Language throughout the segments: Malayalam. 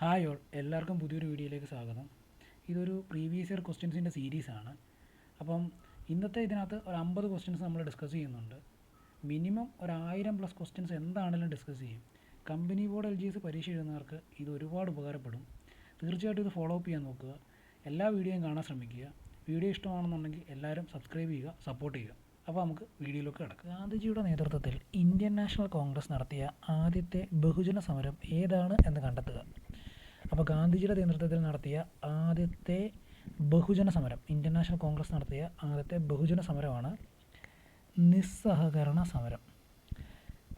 ഹായ് ഓൾ, എല്ലാവർക്കും പുതിയൊരു വീഡിയോയിലേക്ക് സ്വാഗതം. ഇതൊരു പ്രീവിയസ് ഇയർ ക്വസ്റ്റ്യൻസിൻ്റെ സീരീസാണ്. അപ്പം ഇന്നത്തെ ഇതിനകത്ത് ഒരു 50 ക്വസ്റ്റ്യൻസ് നമ്മൾ ഡിസ്കസ് ചെയ്യുന്നുണ്ട്. മിനിമം ഒരു 1000+ ക്വസ്റ്റ്യൻസ് എന്താണെങ്കിലും ഡിസ്കസ് ചെയ്യും. കമ്പനി ബോർഡ് LGS പരീക്ഷ എഴുതുന്നവർക്ക് ഇത് ഒരുപാട് ഉപകാരപ്പെടും. തീർച്ചയായിട്ടും ഇത് ഫോളോ അപ്പ് ചെയ്യാൻ നോക്കുക. എല്ലാ വീഡിയോയും കാണാൻ ശ്രമിക്കുക. വീഡിയോ ഇഷ്ടമാണെന്നുണ്ടെങ്കിൽ എല്ലാവരും സബ്സ്ക്രൈബ് ചെയ്യുക, സപ്പോർട്ട് ചെയ്യുക. അപ്പോൾ നമുക്ക് വീഡിയോയിലേക്ക് കിടക്കാം. ഗാന്ധിജിയുടെ നേതൃത്വത്തിൽ ഇന്ത്യൻ നാഷണൽ കോൺഗ്രസ് നടത്തിയ ആദ്യത്തെ ബഹുജന സമരം ഏതാണ് എന്ന് കണ്ടെത്തുക. അപ്പോൾ ഗാന്ധിജിയുടെ നേതൃത്വത്തിൽ നടത്തിയ ആദ്യത്തെ ബഹുജന സമരം, ഇന്ത്യൻ നാഷണൽ കോൺഗ്രസ് നടത്തിയ ആദ്യത്തെ ബഹുജന സമരമാണ് നിസ്സഹകരണ സമരം.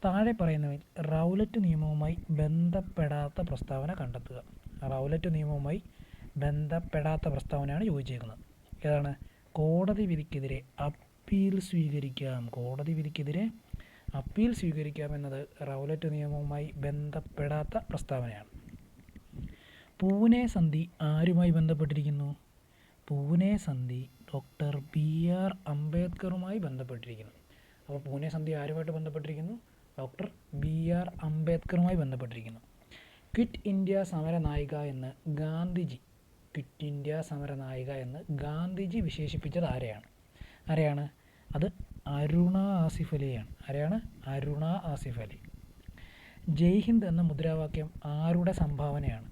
താഴെ പറയുന്നവയിൽ റൗലറ്റ് നിയമവുമായി ബന്ധപ്പെടാത്ത പ്രസ്താവന കണ്ടെത്തുക. റൗലറ്റ് നിയമവുമായി ബന്ധപ്പെടാത്ത പ്രസ്താവനയാണ് ചോദിച്ചേക്കുന്നത്. ഏതാണ്? കോടതി വിധിക്കെതിരെ അപ്പീൽ സ്വീകരിക്കാം. കോടതി വിധിക്കെതിരെ അപ്പീൽ സ്വീകരിക്കാം എന്നത് റൗലറ്റ് നിയമവുമായി ബന്ധപ്പെടാത്ത പ്രസ്താവനയാണ്. പൂനെ സന്ധി ആരുമായി ബന്ധപ്പെട്ടിരിക്കുന്നു? പൂനെ സന്ധി ഡോക്ടർ BR അംബേദ്കറുമായി ബന്ധപ്പെട്ടിരിക്കുന്നു. അപ്പോൾ പൂനെ സന്ധി ആരുമായിട്ട് ബന്ധപ്പെട്ടിരിക്കുന്നു? ഡോക്ടർ BR അംബേദ്കറുമായി ബന്ധപ്പെട്ടിരിക്കുന്നു. ക്വിറ്റ് ഇന്ത്യ സമരനായിക എന്ന് ഗാന്ധിജി വിശേഷിപ്പിച്ചത് ആരെയാണ്? അത് അരുണ ആസിഫ് അലിയാണ്. ആരെയാണ്? അരുണ ആസിഫ് അലി. ജയ് ഹിന്ദ് എന്ന മുദ്രാവാക്യം ആരുടെ സംഭാവനയാണ്?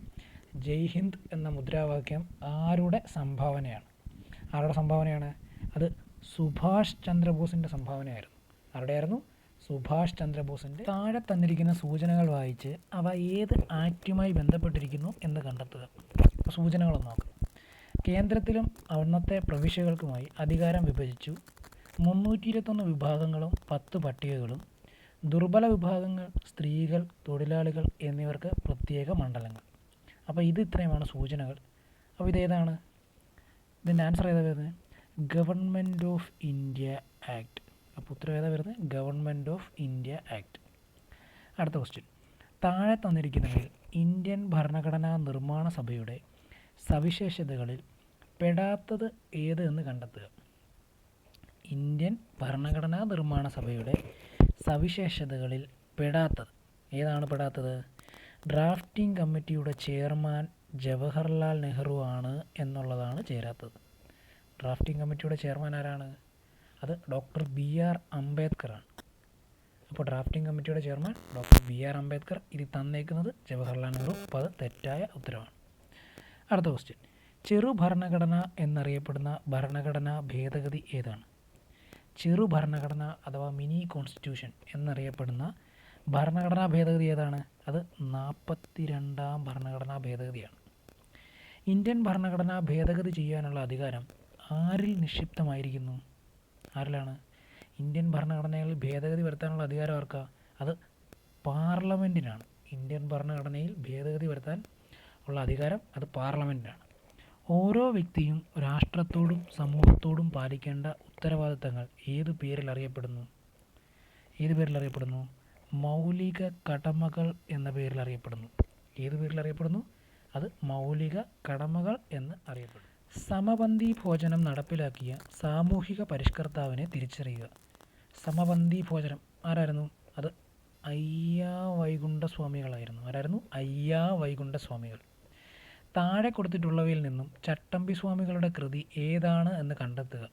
ജയ് ഹിന്ദ് എന്ന മുദ്രാവാക്യം ആരുടെ സംഭാവനയാണ്? അത് സുഭാഷ് ചന്ദ്രബോസിൻ്റെ സംഭാവനയായിരുന്നു. ആരുടെയായിരുന്നു? സുഭാഷ് ചന്ദ്രബോസിൻ്റെ. താഴെ തന്നിരിക്കുന്ന സൂചനകൾ വായിച്ച് അവ ഏത് ആക്റ്റുമായി ബന്ധപ്പെട്ടിരിക്കുന്നു എന്ന് കണ്ടെത്തുക. സൂചനകളൊന്ന് നോക്കാം. കേന്ദ്രത്തിലും അന്നത്തെ പ്രവിശ്യകൾക്കുമായി അധികാരം വിഭജിച്ചു. 321 വിഭാഗങ്ങളും 10 പട്ടികകളും. ദുർബല വിഭാഗങ്ങൾ, സ്ത്രീകൾ, തൊഴിലാളികൾ എന്നിവർക്ക് പ്രത്യേക മണ്ഡലങ്ങൾ. അപ്പോൾ ഇത് ഇത്രയുമാണ് സൂചനകൾ. അപ്പോൾ ഇതേതാണ്? ഇതിൻ്റെ ആൻസർ ഏതാ വരുന്നത്? Government of India act. അപ്പോൾ ഉത്തരം ഏതാ വരുന്നത്? Government of India act. അടുത്ത ക്വസ്റ്റ്യൻ. താഴെ തന്നിരിക്കുന്നവയിൽ ഇന്ത്യൻ ഭരണഘടനാ നിർമ്മാണ സഭയുടെ സവിശേഷതകളിൽ പെടാത്തത് ഏത് എന്ന് കണ്ടെത്തുക. ഇന്ത്യൻ ഭരണഘടനാ നിർമ്മാണ സഭയുടെ സവിശേഷതകളിൽ പെടാത്തത് ഏതാണ്? ഡ്രാഫ്റ്റിംഗ് കമ്മിറ്റിയുടെ ചെയർമാൻ ജവഹർലാൽ നെഹ്റു ആണ് എന്നുള്ളതാണ് ചേരാത്തത്. ഡ്രാഫ്റ്റിംഗ് കമ്മിറ്റിയുടെ ചെയർമാൻ ആരാണ്? അത് ഡോക്ടർ BR അംബേദ്കറാണ്. അപ്പോൾ ഡ്രാഫ്റ്റിംഗ് കമ്മിറ്റിയുടെ ചെയർമാൻ ഡോക്ടർ BR അംബേദ്കർ. ഇത് തന്നേക്കുന്നത് ജവഹർലാൽ നെഹ്റു. അപ്പോൾ അത് തെറ്റായ ഉത്തരവാണ്. അടുത്ത ക്വസ്റ്റ്യൻ. ചെറു ഭരണഘടന എന്നറിയപ്പെടുന്ന ഭരണഘടനാ ഭേദഗതി ഏതാണ്? ചെറു ഭരണഘടന അഥവാ മിനി കോൺസ്റ്റിറ്റ്യൂഷൻ എന്നറിയപ്പെടുന്ന ഭരണഘടനാ ഭേദഗതി ഏതാണ്? അത് 42ാം ഭരണഘടനാ ഭേദഗതിയാണ്. ഇന്ത്യൻ ഭരണഘടന ഭേദഗതി ചെയ്യാനുള്ള അധികാരം ആരിൽ നിക്ഷിപ്തമായിരിക്കുന്നു? ആരിലാണ്? ഇന്ത്യൻ ഭരണഘടനയിൽ ഭേദഗതി വരുത്താനുള്ള അധികാരം ആർക്കാ? അത് പാർലമെൻറ്റിനാണ്. ഇന്ത്യൻ ഭരണഘടനയിൽ ഭേദഗതി വരുത്താൻ ഉള്ള അധികാരം അത് പാർലമെൻറ്റിനാണ്. ഓരോ വ്യക്തിയും രാഷ്ട്രത്തോടും സമൂഹത്തോടും പാലിക്കേണ്ട ഉത്തരവാദിത്തങ്ങൾ ഏത് പേരിൽ അറിയപ്പെടുന്നു? മൗലിക കടമകൾ എന്ന പേരിൽ അറിയപ്പെടുന്നു. ഏത് പേരിൽ അറിയപ്പെടുന്നു? അത് മൗലിക കടമകൾ എന്ന് അറിയപ്പെടുന്നു. സമപന്തി ഭോജനം നടപ്പിലാക്കിയ സാമൂഹിക പരിഷ്കർത്താവിനെ തിരിച്ചറിയുക. സമപന്തി ഭോജനം ആരായിരുന്നു? അത് അയ്യാ വൈകുണ്ഠസ്വാമികളായിരുന്നു. ആരായിരുന്നു? അയ്യാ വൈകുണ്ഠസ്വാമികൾ. താഴെ കൊടുത്തിട്ടുള്ളവയിൽ നിന്നും ചട്ടമ്പി സ്വാമികളുടെ കൃതി ഏതാണ് എന്ന് കണ്ടെത്തുക.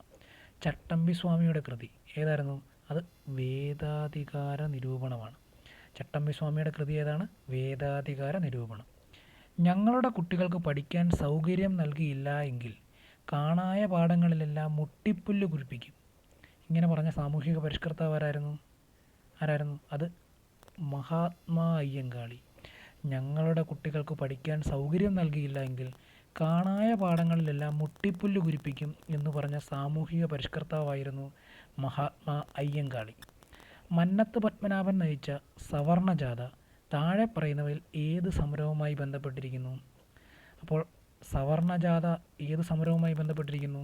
ചട്ടമ്പി സ്വാമിയുടെ കൃതി ഏതായിരുന്നു? അത് വേദാധികാര നിരൂപണമാണ്. ചട്ടമ്പി സ്വാമിയുടെ കൃതി ഏതാണ്? വേദാധികാര നിരൂപണം. ഞങ്ങളുടെ കുട്ടികൾക്ക് പഠിക്കാൻ സൗകര്യം നൽകിയില്ല എങ്കിൽ കാണായ പാഠങ്ങളിലെല്ലാം മുട്ടിപ്പുല്ല് കുഴിപ്പിക്കും. ഇങ്ങനെ പറഞ്ഞ സാമൂഹിക പരിഷ്കർത്താവ് ആരായിരുന്നു? അത് മഹാത്മാ അയ്യങ്കാളി. ഞങ്ങളുടെ കുട്ടികൾക്ക് പഠിക്കാൻ സൗകര്യം നൽകിയില്ല എങ്കിൽ കാണായ പാഠങ്ങളിലെല്ലാം മുട്ടിപ്പുല്ല് കുരിപ്പിക്കും എന്ന് പറഞ്ഞ സാമൂഹിക പരിഷ്കർത്താവായിരുന്നു മഹാത്മാ അയ്യങ്കാളി. മന്നത്ത് പത്മനാഭൻ നയിച്ച സവർണജാഥ താഴെ പറയുന്നവയിൽ ഏത് സമരവുമായി ബന്ധപ്പെട്ടിരിക്കുന്നു? അപ്പോൾ സവർണജാഥ ഏത് സമരവുമായി ബന്ധപ്പെട്ടിരിക്കുന്നു?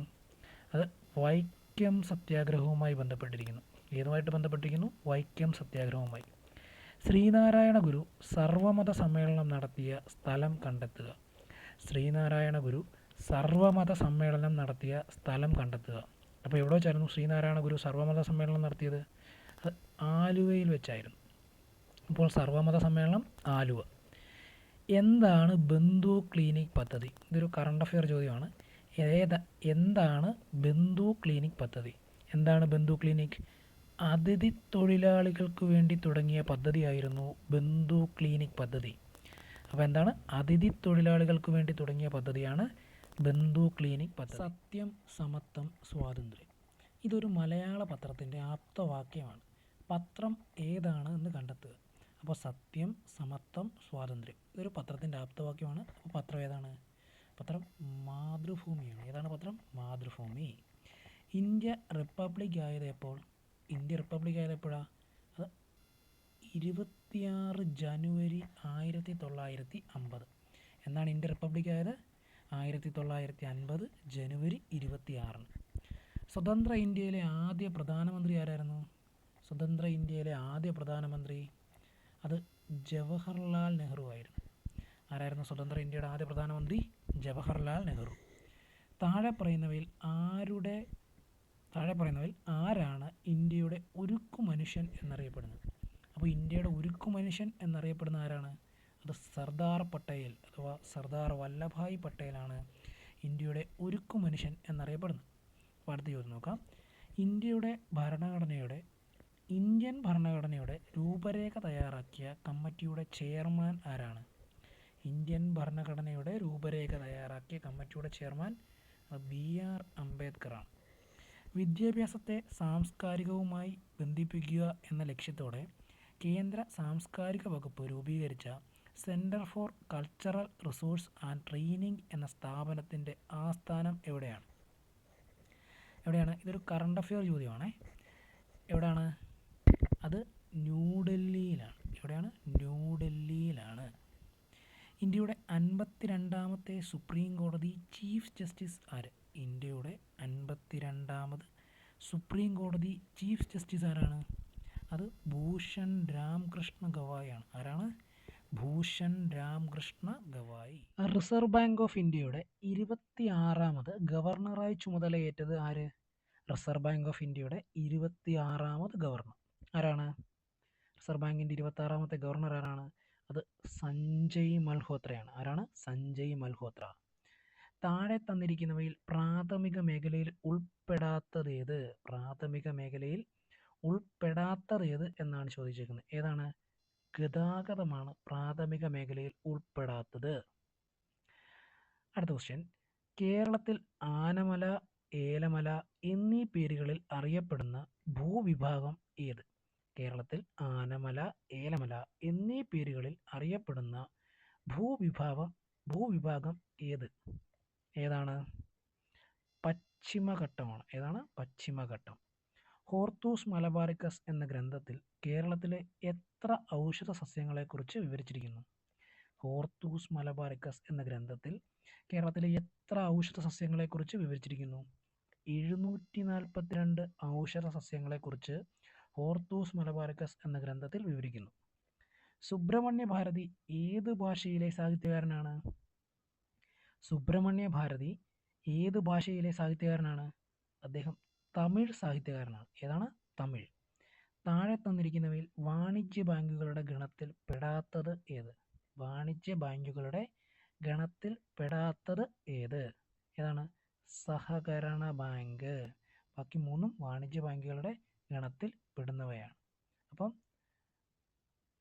അത് വൈക്കം സത്യാഗ്രഹവുമായി ബന്ധപ്പെട്ടിരിക്കുന്നു. ഏതുമായിട്ട് ബന്ധപ്പെട്ടിരിക്കുന്നു? വൈക്കം സത്യാഗ്രഹവുമായി. ശ്രീനാരായണ ഗുരു സർവമത സമ്മേളനം നടത്തിയ സ്ഥലം കണ്ടെത്തുക. ശ്രീനാരായണ ഗുരു സർവമത സമ്മേളനം നടത്തിയ സ്ഥലം കണ്ടെത്തുക. അപ്പോൾ എവിടെ വെച്ചായിരുന്നു ശ്രീനാരായണ ഗുരു സർവമത സമ്മേളനം നടത്തിയത്? അത് ആലുവയിൽ വെച്ചായിരുന്നു. അപ്പോൾ സർവമത സമ്മേളനം ആലുവ. എന്താണ് ബന്ധു ക്ലിനിക് പദ്ധതി? ഇതൊരു കറണ്ട് അഫെയർ ചോദ്യമാണ്. എന്താണ് ബന്ധു ക്ലിനിക് പദ്ധതി? എന്താണ് ബന്ധു ക്ലിനിക്? അതിഥി തൊഴിലാളികൾക്ക് വേണ്ടി തുടങ്ങിയ പദ്ധതിയായിരുന്നു ബന്ധു ക്ലിനിക് പദ്ധതി. അപ്പോൾ എന്താണ്? അതിഥി തൊഴിലാളികൾക്ക് വേണ്ടി തുടങ്ങിയ പദ്ധതിയാണ് ബന്ധു ക്ലിനിക് പദ്ധതി. സത്യം, സമത്വം, സ്വാതന്ത്ര്യം. ഇതൊരു മലയാള പത്രത്തിൻ്റെ ആപ്തവാക്യമാണ്. പത്രം ഏതാണ് എന്ന് കണ്ടെത്തുക. അപ്പോൾ സത്യം, സമത്വം, സ്വാതന്ത്ര്യം. ഇതൊരു പത്രത്തിൻ്റെ ആപ്തവാക്യമാണ്. അപ്പോൾ പത്രം ഏതാണ്? പത്രം മാതൃഭൂമിയാണ്. ഏതാണ് പത്രം? മാതൃഭൂമി. ഇന്ത്യ റിപ്പബ്ലിക് ആയത് എപ്പോഴാണ്? അത് 26 ജനുവരി 1950. എന്നാണ് ഇന്ത്യ റിപ്പബ്ലിക് ആയത്? 1950 ജനുവരി 26-ന്. സ്വതന്ത്ര ഇന്ത്യയിലെ ആദ്യ പ്രധാനമന്ത്രി ആരായിരുന്നു? സ്വതന്ത്ര ഇന്ത്യയിലെ ആദ്യ പ്രധാനമന്ത്രി അത് ജവഹർലാൽ നെഹ്റു ആയിരുന്നു. ആരായിരുന്നു സ്വതന്ത്ര ഇന്ത്യയുടെ ആദ്യ പ്രധാനമന്ത്രി? ജവഹർലാൽ നെഹ്റു. താഴെ പറയുന്നവയിൽ ആരാണ് ഇന്ത്യയുടെ ഉരുക്കു മനുഷ്യൻ എന്നറിയപ്പെടുന്നത്? അപ്പോൾ ഇന്ത്യയുടെ ഉരുക്കു മനുഷ്യൻ എന്നറിയപ്പെടുന്ന ആരാണ്? അത് സർദാർ പട്ടേൽ അഥവാ സർദാർ വല്ലഭായ് പട്ടേലാണ് ഇന്ത്യയുടെ ഉരുക്കു മനുഷ്യൻ എന്നറിയപ്പെടുന്നത്. അപ്പോൾ അടുത്ത ചോദ്യം നോക്കാം. ഇന്ത്യൻ ഭരണഘടനയുടെ രൂപരേഖ തയ്യാറാക്കിയ കമ്മിറ്റിയുടെ ചെയർമാൻ ആരാണ്? ഇന്ത്യൻ ഭരണഘടനയുടെ രൂപരേഖ തയ്യാറാക്കിയ കമ്മിറ്റിയുടെ ചെയർമാൻ BR അംബേദ്കറാണ്. വിദ്യാഭ്യാസത്തെ സാംസ്കാരികവുമായി ബന്ധിപ്പിക്കുക എന്ന ലക്ഷ്യത്തോടെ കേന്ദ്ര സാംസ്കാരിക വകുപ്പ് രൂപീകരിച്ച centre for cultural resource and training എന്ന സ്ഥാപനത്തിൻ്റെ ആസ്ഥാനം എവിടെയാണ്? ഇതൊരു കറണ്ട് അഫെയർ ചോദ്യമാണ്. എവിടെയാണ്? അത് ന്യൂഡൽഹിയിലാണ്. എവിടെയാണ്? ന്യൂഡൽഹിയിലാണ്. ഇന്ത്യയുടെ 52ാമത്തെ സുപ്രീം കോടതി ചീഫ് ജസ്റ്റിസ് ആര്? ഇന്ത്യയുടെ 52ാമത് സുപ്രീം കോടതി ചീഫ് ജസ്റ്റിസ് ആരാണ്? അത് ഭൂഷൺ രാംകൃഷ്ണ ഗവായി ആണ്. ആരാണ്? Bhushan Ramkrishna Gavai. Reserve bank of ഇന്ത്യയുടെ 26ാമത് ഗവർണറായി ചുമതലയേറ്റത് ആര്? റിസർവ് ബാങ്ക് ഓഫ് ഇന്ത്യയുടെ 26ാമത് ഗവർണർ ആരാണ്? റിസർവ് ബാങ്കിൻ്റെ 26ാമത്തെ ഗവർണർ ആരാണ്? അത് സഞ്ജയ് മൽഹോത്രയാണ്. ആരാണ്? സഞ്ജയ് മൽഹോത്ര. താഴെ തന്നിരിക്കുന്നവയിൽ പ്രാഥമിക മേഖലയിൽ ഉൾപ്പെടാത്തതേത് എന്നാണ് ചോദിച്ചിരിക്കുന്നത്. ഏതാണ്? ഗതാഗതമാണ് പ്രാഥമിക മേഖലയിൽ ഉൾപ്പെടാത്തത്. അടുത്ത ക്വസ്റ്റ്യൻ. കേരളത്തിൽ ആനമല, ഏലമല എന്നീ പേരുകളിൽ അറിയപ്പെടുന്ന ഭൂവിഭാഗം ഏത്? കേരളത്തിൽ ആനമല, ഏലമല എന്നീ പേരുകളിൽ അറിയപ്പെടുന്ന ഭൂവിഭാഗം ഏതാണ്? പശ്ചിമഘട്ടമാണ്. ഏതാണ്? പശ്ചിമഘട്ടം. ഹോർത്തൂസ് മലബാറിക്കസ് എന്ന ഗ്രന്ഥത്തിൽ കേരളത്തിലെ എത്ര ഔഷധ സസ്യങ്ങളെക്കുറിച്ച് വിവരിച്ചിരിക്കുന്നു? ഹോർത്തൂസ് മലബാറിക്കസ് എന്ന ഗ്രന്ഥത്തിൽ കേരളത്തിലെ എത്ര ഔഷധ സസ്യങ്ങളെക്കുറിച്ച് വിവരിച്ചിരിക്കുന്നു? 742 ഔഷധ സസ്യങ്ങളെക്കുറിച്ച് ഹോർത്തൂസ് മലബാറിക്കസ് എന്ന ഗ്രന്ഥത്തിൽ വിവരിക്കുന്നു. സുബ്രഹ്മണ്യ ഭാരതി ഏത് ഭാഷയിലെ സാഹിത്യകാരനാണ്? സുബ്രഹ്മണ്യ ഭാരതി ഏത് ഭാഷയിലെ സാഹിത്യകാരനാണ്? അദ്ദേഹം തമിഴ് സാഹിത്യകാരനാണ്. ഏതാണ്? തമിഴ്. താഴെ തന്നിരിക്കുന്നവയിൽ വാണിജ്യ ബാങ്കുകളുടെ ഗണത്തിൽ പെടാത്തത് ഏത്? വാണിജ്യ ബാങ്കുകളുടെ ഗണത്തിൽ പെടാത്തത് ഏത്? ഏതാണ്? സഹകരണ ബാങ്ക്. ബാക്കി മൂന്നും വാണിജ്യ ബാങ്കുകളുടെ ഗണത്തിൽ പെടുന്നവയാണ്. അപ്പം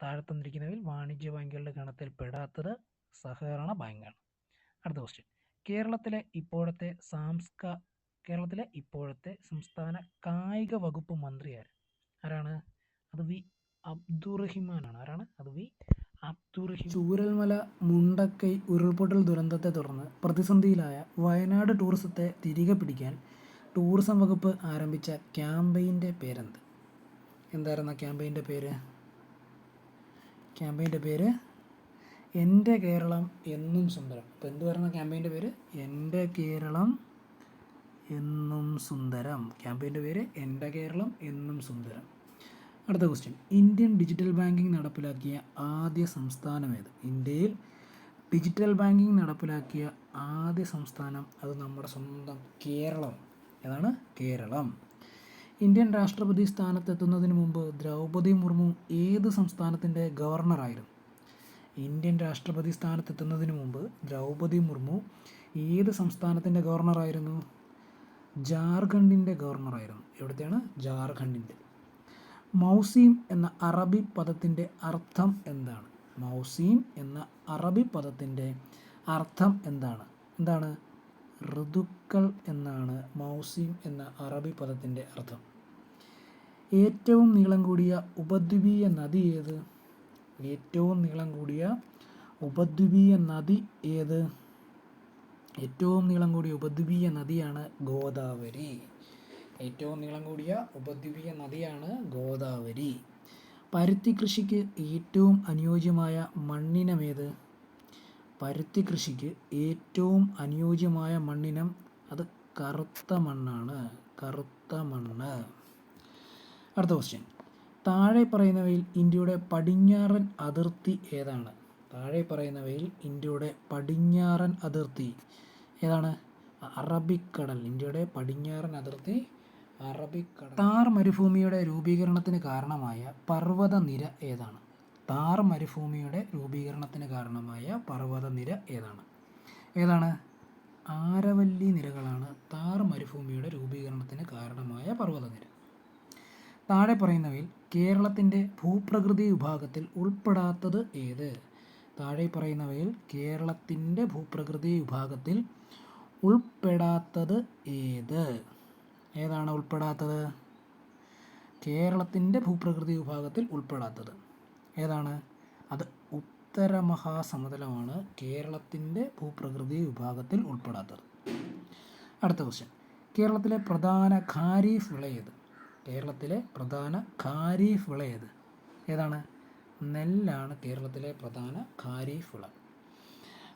താഴെ തന്നിരിക്കുന്നവയിൽ വാണിജ്യ ബാങ്കുകളുടെ ഗണത്തിൽ പെടാത്തത് സഹകരണ ബാങ്കാണ്. അടുത്ത ക്വസ്റ്റ്യൻ. കേരളത്തിലെ ഇപ്പോഴത്തെ സംസ്ഥാന കായിക വകുപ്പ് മന്ത്രി ആരാണ്? അത് വി അബ്ദുറഹിമാനാണ്. ആരാണ്? അത് വി അബ്ദുറഹിമാൻ. ചൂരൽമല മുണ്ടക്കൈ ഉരുൾപൊട്ടൽ ദുരന്തത്തെ തുടർന്ന് പ്രതിസന്ധിയിലായ വയനാട് ടൂറിസത്തെ തിരികെ പിടിക്കാൻ ടൂറിസം വകുപ്പ് ആരംഭിച്ച ക്യാമ്പയിൻ്റെ പേരെന്ത്? എന്തായിരുന്നു ആ ക്യാമ്പയിൻ്റെ പേര്? ക്യാമ്പയിൻ്റെ പേര് എൻ്റെ കേരളം എന്നും സുന്ദരം. അപ്പോൾ എന്തുവായിരുന്നു ക്യാമ്പയിൻ്റെ പേര്? എൻ്റെ കേരളം എന്നും സുന്ദരം. ക്യാമ്പയിൻ്റെ പേര് എൻ്റെ കേരളം എന്നും സുന്ദരം. അടുത്ത ക്വസ്റ്റ്യൻ. ഇന്ത്യൻ ഡിജിറ്റൽ ബാങ്കിംഗ് നടപ്പിലാക്കിയ ആദ്യ സംസ്ഥാനം ഏത്? ഇന്ത്യയിൽ ഡിജിറ്റൽ ബാങ്കിംഗ് നടപ്പിലാക്കിയ ആദ്യ സംസ്ഥാനം അത് നമ്മുടെ സ്വന്തം കേരളം. ഏതാണ്? കേരളം. ഇന്ത്യൻ രാഷ്ട്രപതി സ്ഥാനത്തെത്തുന്നതിന് മുമ്പ് ദ്രൗപദി മുർമു ഏത് സംസ്ഥാനത്തിൻ്റെ ഗവർണറായിരുന്നു? ഇന്ത്യൻ രാഷ്ട്രപതി സ്ഥാനത്തെത്തുന്നതിന് മുമ്പ് ദ്രൗപദി മുർമു ഏത് സംസ്ഥാനത്തിൻ്റെ ഗവർണറായിരുന്നു? ജാർഖണ്ഡിൻ്റെ ഗവർണറായിരുന്നു. എവിടത്തെയാണ്? ജാർഖണ്ഡിൻ്റെ. മൗസീം എന്ന അറബി പദത്തിൻ്റെ അർത്ഥം എന്താണ്? മൗസീം എന്ന അറബി പദത്തിൻ്റെ അർത്ഥം എന്താണ്? ഋതുക്കൾ എന്നാണ് മൗസീം എന്ന അറബി പദത്തിൻ്റെ അർത്ഥം. ഏറ്റവും നീളം കൂടിയ ഉപദ്വീപീയ നദി ഏത്? ഏറ്റവും നീളം കൂടിയ ഉപദ്വീപീയ നദി ഏത്? ഏറ്റവും നീളം കൂടിയ ഉപദ്വീപീയ നദിയാണ് ഗോദാവരി. ഏറ്റവും നീളം കൂടിയ ഉപദ്വീപീയ നദിയാണ് ഗോദാവരി. പരുത്തി കൃഷിക്ക് ഏറ്റവും അനുയോജ്യമായ മണ്ണിനമേത്? പരുത്തി കൃഷിക്ക് ഏറ്റവും അനുയോജ്യമായ മണ്ണിനം അത് കറുത്ത മണ്ണാണ്. കറുത്ത മണ്ണ്. അടുത്ത ക്വസ്റ്റ്യൻ. താഴെ പറയുന്നവയിൽ ഇന്ത്യയുടെ പടിഞ്ഞാറൻ അതിർത്തി ഏതാണ്? താഴെ പറയുന്നവയിൽ ഇന്ത്യയുടെ പടിഞ്ഞാറൻ അതിർത്തി ഏതാണ്? അറബിക്കടൽ. ഇന്ത്യയുടെ പടിഞ്ഞാറൻ അതിർത്തി അറബിക്കടൽ. താർ മരുഭൂമിയുടെ രൂപീകരണത്തിന് കാരണമായ പർവ്വതനിര ഏതാണ്? താർ മരുഭൂമിയുടെ രൂപീകരണത്തിന് കാരണമായ പർവ്വതനിര ഏതാണ്? ആരവല്ലി നിരകളാണ് താർ മരുഭൂമിയുടെ രൂപീകരണത്തിന് കാരണമായ പർവ്വതനിര. താഴെ പറയുന്നവയിൽ കേരളത്തിൻ്റെ ഭൂപ്രകൃതി വിഭാഗത്തിൽ ഉൾപ്പെടാത്തത് ഏത്? താഴെ പറയുന്നവയിൽ കേരളത്തിൻ്റെ ഭൂപ്രകൃതി വിഭാഗത്തിൽ ഉൾപ്പെടാത്തത് ഏത്? ഏതാണ് ഉൾപ്പെടാത്തത്? കേരളത്തിൻ്റെ ഭൂപ്രകൃതി വിഭാഗത്തിൽ ഉൾപ്പെടാത്തത് ഏതാണ്? അത് ഉത്തരമഹാസമതലമാണ് കേരളത്തിൻ്റെ ഭൂപ്രകൃതി വിഭാഗത്തിൽ ഉൾപ്പെടാത്തത്. അടുത്ത ക്വസ്റ്റ്യൻ. കേരളത്തിലെ പ്രധാന ഖാരീഫ് വിള ഏത്? കേരളത്തിലെ പ്രധാന ഖാരീഫ് വിള ഏതാണ്? നെല്ലാണ് കേരളത്തിലെ പ്രധാന ഖാരീഫ് വിള.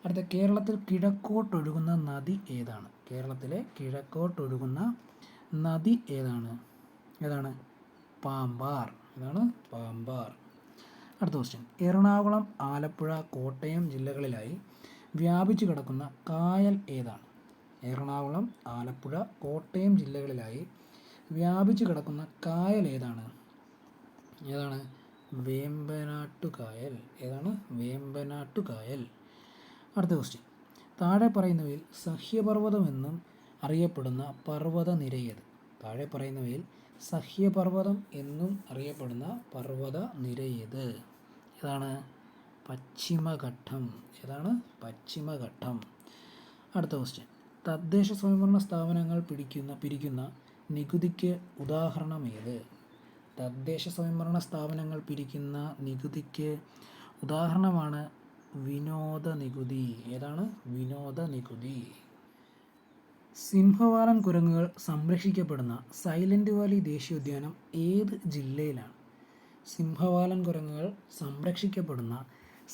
അടുത്ത, കേരളത്തിൽ കിഴക്കോട്ടൊഴുകുന്ന നദി ഏതാണ്? കേരളത്തിലെ കിഴക്കോട്ടൊഴുകുന്ന നദി ഏതാണ്? പാമ്പാർ. പാമ്പാർ. അടുത്ത ക്വസ്റ്റ്യൻ. എറണാകുളം, ആലപ്പുഴ, കോട്ടയം ജില്ലകളിലായി വ്യാപിച്ചു കിടക്കുന്ന കായൽ ഏതാണ്? എറണാകുളം, ആലപ്പുഴ, കോട്ടയം ജില്ലകളിലായി വ്യാപിച്ചു കിടക്കുന്ന കായൽ ഏതാണ്? വേമ്പനാട്ടുകായൽ. വേമ്പനാട്ടുകായൽ. അടുത്ത ക്വസ്റ്റ്യൻ. താഴെ പറയുന്നവയിൽ സഹ്യപർവ്വതമെന്നും അറിയപ്പെടുന്ന പർവ്വതനിര ഏത്? താഴെ പറയുന്നവയിൽ സഹ്യപർവ്വതം എന്നും അറിയപ്പെടുന്ന പർവ്വതനിര ഏതാണ്? പശ്ചിമഘട്ടം. പശ്ചിമഘട്ടം. അടുത്ത ക്വസ്റ്റ്യൻ. തദ്ദേശ സ്വയംഭരണ സ്ഥാപനങ്ങൾ പിരിക്കുന്ന നികുതിക്ക് ഉദാഹരണം ഏത്? തദ്ദേശ സ്വയംഭരണ സ്ഥാപനങ്ങൾ പിരിക്കുന്ന നികുതിക്ക് ഉദാഹരണമാണ് വിനോദ നികുതി. വിനോദ നികുതി. സിംഹവാലൻ കുരങ്ങുകൾ സംരക്ഷിക്കപ്പെടുന്ന സൈലന്റ് വാലി ദേശീയോദ്യാനം ഏത് ജില്ലയിലാണ്? സിംഹവാലൻ കുരങ്ങുകൾ സംരക്ഷിക്കപ്പെടുന്ന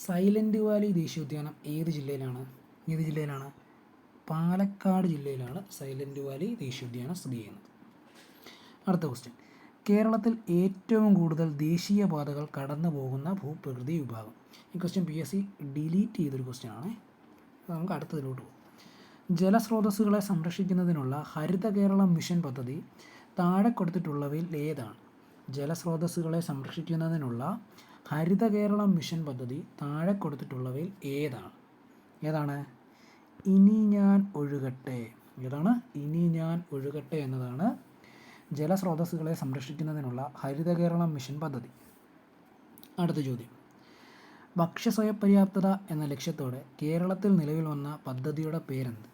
സൈലന്റ് വാലി ദേശീയോദ്യാനം ഏത് ജില്ലയിലാണ്? പാലക്കാട് ജില്ലയിലാണ് സൈലന്റ് വാലി ദേശീയോദ്യാനം സ്ഥിതി ചെയ്യുന്നത്. അടുത്ത ക്വസ്റ്റ്യൻ. കേരളത്തിൽ ഏറ്റവും കൂടുതൽ ദേശീയപാതകൾ കടന്നു പോകുന്ന ഭൂപ്രകൃതി വിഭാഗം. ഈ ക്വസ്റ്റ്യൻ PSC ഡിലീറ്റ് ചെയ്തൊരു ക്വസ്റ്റ്യൻ ആണ്. നമുക്ക് അടുത്തതിലോട്ട് പോകും. ജലസ്രോതസ്സുകളെ സംരക്ഷിക്കുന്നതിനുള്ള ഹരിത കേരളം മിഷൻ പദ്ധതി താഴെ കൊടുത്തിട്ടുള്ളവയിൽ ഏതാണ്? ജലസ്രോതസ്സുകളെ സംരക്ഷിക്കുന്നതിനുള്ള ഹരിത കേരളം മിഷൻ പദ്ധതി താഴെ കൊടുത്തിട്ടുള്ളവയിൽ ഏതാണ്? ഇനി ഞാൻ ഒഴുകട്ടെ. ഇനി ഞാൻ ഒഴുകട്ടെ എന്നതാണ് ജലസ്രോതസ്സുകളെ സംരക്ഷിക്കുന്നതിനുള്ള ഹരിത കേരളം മിഷൻ പദ്ധതി. അടുത്ത ചോദ്യം. ഭക്ഷ്യസ്വയംപര്യാപ്തത എന്ന ലക്ഷ്യത്തോടെ കേരളത്തിൽ നിലവിൽ വന്ന പദ്ധതിയുടെ പേരെന്ത്?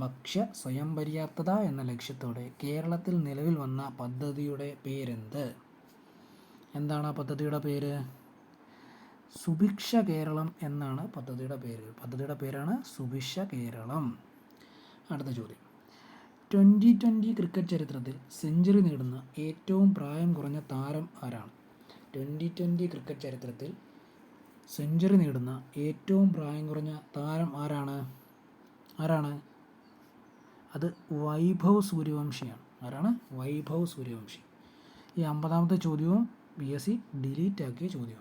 ഭക്ഷ്യസ്വയംപര്യാപ്തത എന്ന ലക്ഷ്യത്തോടെ കേരളത്തിൽ നിലവിൽ വന്ന പദ്ധതിയുടെ പേരെന്ത്? എന്താണ് ആ പദ്ധതിയുടെ പേര്? സുഭിക്ഷ കേരളം എന്നാണ് പദ്ധതിയുടെ പേര്. പദ്ധതിയുടെ പേരാണ് സുഭിക്ഷ കേരളം. അടുത്ത ചോദ്യം. 2020 ക്രിക്കറ്റ് ചരിത്രത്തിൽ സെഞ്ചുറി നേടുന്ന ഏറ്റവും പ്രായം കുറഞ്ഞ താരം ആരാണ്? 2020 ക്രിക്കറ്റ് ചരിത്രത്തിൽ സെഞ്ചുറി നേടുന്ന ഏറ്റവും പ്രായം കുറഞ്ഞ താരം ആരാണ്? അത് വൈഭവ് സൂര്യവംശിയാണ്. വൈഭവ് സൂര്യവംശി. ഈ 50ാമത്തെ ചോദ്യവും PSC ഡിലീറ്റ് ആക്കിയ ചോദ്യമാണ്.